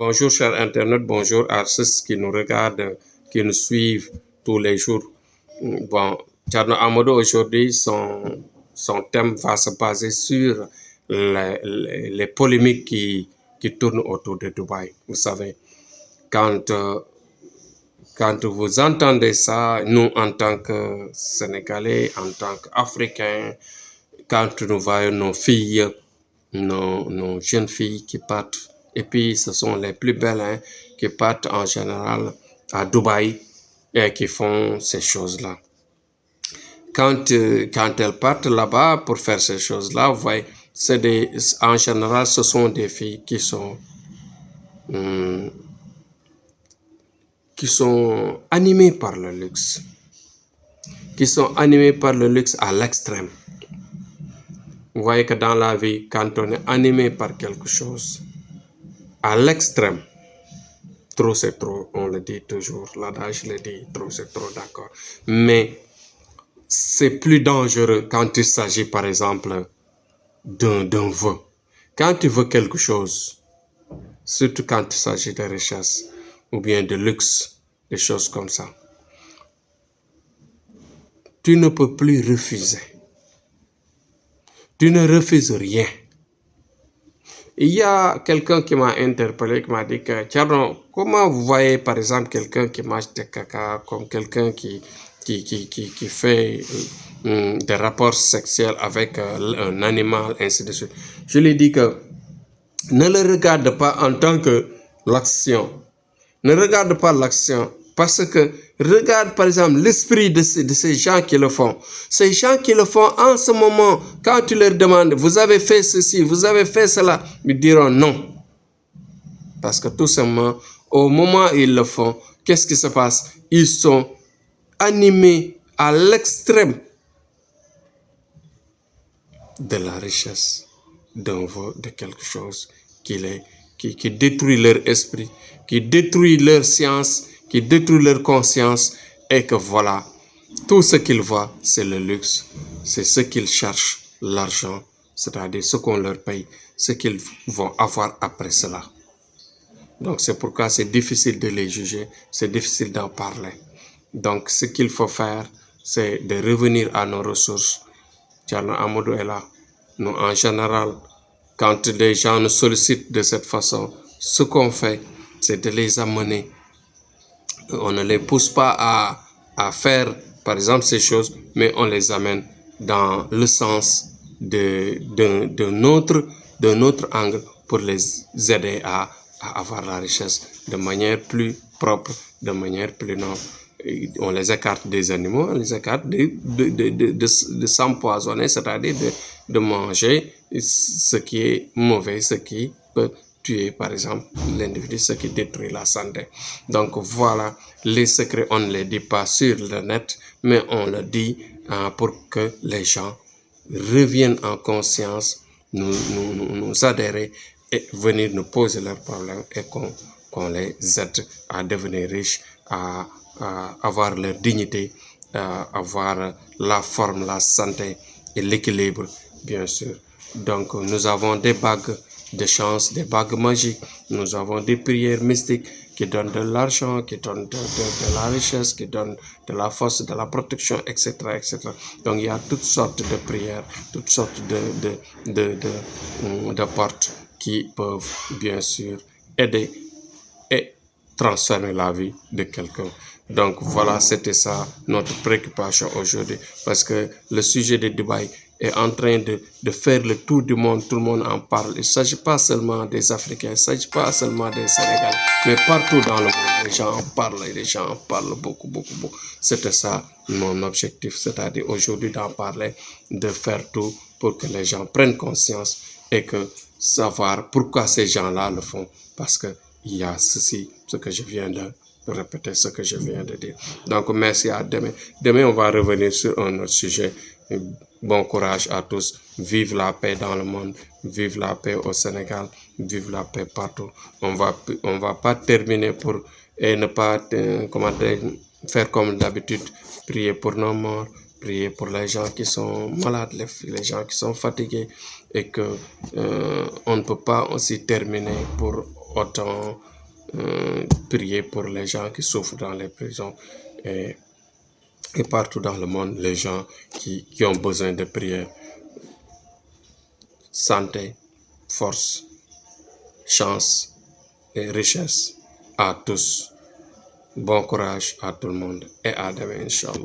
Bonjour chers internautes, bonjour à ceux qui nous regardent, qui nous suivent tous les jours. Bon, Thierno Amadou, aujourd'hui, son thème va se baser sur les polémiques qui tournent autour de Dubaï. Vous savez, quand, euh, quand vous entendez ça, nous, en tant que Sénégalais, en tant qu'Africains, quand nous voyons nos filles, nos jeunes filles qui partent, et puis ce sont les plus belles hein, qui partent en général à Dubaï et qui font ces choses-là. Quand elles partent là-bas pour faire ces choses-là, vous voyez, en général, ce sont des filles qui sont animées par le luxe, qui sont animées par le luxe à l'extrême. Vous voyez que dans la vie, quand on est animé par quelque chose, à l'extrême, trop c'est trop, on le dit toujours, l'adage le dit, trop c'est trop, d'accord. Mais c'est plus dangereux quand il s'agit par exemple d'un vœu. Quand tu veux quelque chose, surtout quand il s'agit de richesse ou bien de luxe, des choses comme ça, tu ne peux plus refuser. Tu ne refuses rien. Il y a quelqu'un qui m'a interpellé, qui m'a dit que, Tchadon, comment vous voyez par exemple quelqu'un qui mange des caca, comme quelqu'un qui fait des rapports sexuels avec un animal, ainsi de suite. Je lui dis que ne le regarde pas en tant que l'action. Ne regarde pas l'action parce que regarde par exemple l'esprit de ces gens qui le font. Ces gens qui le font en ce moment, quand tu leur demandes, vous avez fait ceci, vous avez fait cela, ils diront non. Parce que tout simplement, au moment où ils le font, qu'est-ce qui se passe? Ils sont animés à l'extrême de la richesse, de quelque chose qui détruit leur esprit, qui détruit leur science, qui détruit leur conscience, et que voilà, tout ce qu'ils voient, c'est le luxe, c'est ce qu'ils cherchent, l'argent, c'est-à-dire ce qu'on leur paye, ce qu'ils vont avoir après cela. Donc c'est pourquoi c'est difficile de les juger, c'est difficile d'en parler. Donc ce qu'il faut faire, c'est de revenir à nos ressources. Thierno Amadou est là. Nous, en général, quand les gens nous sollicitent de cette façon, ce qu'on fait, c'est de les amener. On ne les pousse pas à faire, par exemple, ces choses, mais on les amène dans le sens de notre angle pour les aider à avoir la richesse de manière plus propre, de manière plus noble. On les écarte des animaux, on les écarte de s'empoisonner, c'est-à-dire de manger ce qui est mauvais, ce qui peut tuer, par exemple, l'individu, ce qui détruit la santé. Donc voilà, les secrets, on ne les dit pas sur le net, mais on le dit pour que les gens reviennent en conscience, nous adhérer et venir nous poser leurs problèmes et qu'on les aide à devenir riches, à avoir leur dignité, avoir la forme, la santé et l'équilibre, bien sûr. Donc, nous avons des bagues de chance, des bagues magiques. Nous avons des prières mystiques qui donnent de l'argent, qui donnent de la richesse, qui donnent de la force, de la protection, etc., etc. Donc, il y a toutes sortes de prières, toutes sortes de portes qui peuvent, bien sûr, aider et transformer la vie de quelqu'un. Donc voilà, c'était ça notre préoccupation aujourd'hui, parce que le sujet de Dubaï est en train de faire le tour du monde, tout le monde en parle. Il ne s'agit pas seulement des Africains, il ne s'agit pas seulement des Sénégalais, mais partout dans le monde, les gens en parlent et les gens en parlent beaucoup, beaucoup, beaucoup. C'était ça mon objectif, c'est-à-dire aujourd'hui d'en parler, de faire tout pour que les gens prennent conscience et que savoir pourquoi ces gens-là le font, parce que il y a ceci, ce que je viens de répéter, ce que je viens de dire. Donc, merci, à demain. Demain, on va revenir sur un autre sujet. Bon courage à tous. Vive la paix dans le monde. Vive la paix au Sénégal. Vive la paix partout. On va pas terminer et ne pas faire comme d'habitude. Prier pour nos morts. Prier pour les gens qui sont malades, les gens qui sont fatigués, et que on ne peut pas aussi terminer pour autant prier pour les gens qui souffrent dans les prisons et partout dans le monde, les gens qui ont besoin de prière. Santé, force, chance et richesse à tous. Bon courage à tout le monde et à demain, Inch'Allah.